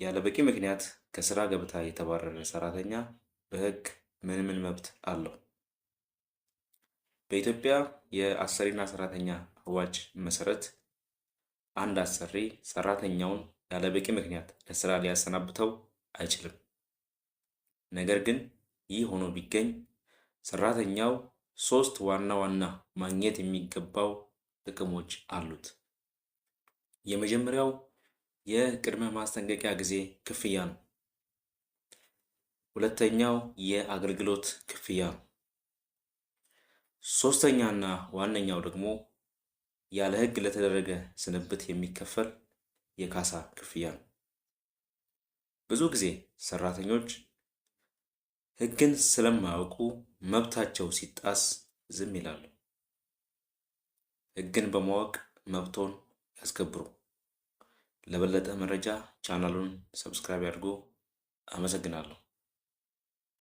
ያለ በቂ ምክንያት ከስራ ገበታ የተባረረ ሰራተኛ በሕግ ምን መብት አለው? በኢትዮጵያ የአሰሪና ሰራተኛ አዋጅ መሰረት አንድ አሰሪ ሰራተኛውን ያለ በቂ ምክንያት ከስራ ሊያሰናብተው አይችልም። ነገር ግን ይህ ሆኖ ቢገኝ ሰራተኛው ሶስት ዋና ዋና ማግኘት የሚገባው ጥቅሞች አሉት። የመጀመሪያው የቅድመ ማስጠንቀቂያ ጊዜ ክፍያ ነው። ሁለተኛው የአገልግሎት ክፍያ ነው። ሶስተኛና ዋነኛው ደግሞ ያለ ሕግ ለተደረገ ስንብት የሚከፈል የካሳ ክፍያ ነው። ብዙ ጊዜ ሰራተኞች ሕግን ስለማያውቁ መብታቸው ሲጣስ ዝም ይላሉ። ሕግን በማወቅ መብቶን ያስከብሩ። ለበለጠ መረጃ ቻናሉን ሰብስክራይብ ያድርጉ። አመሰግናለሁ።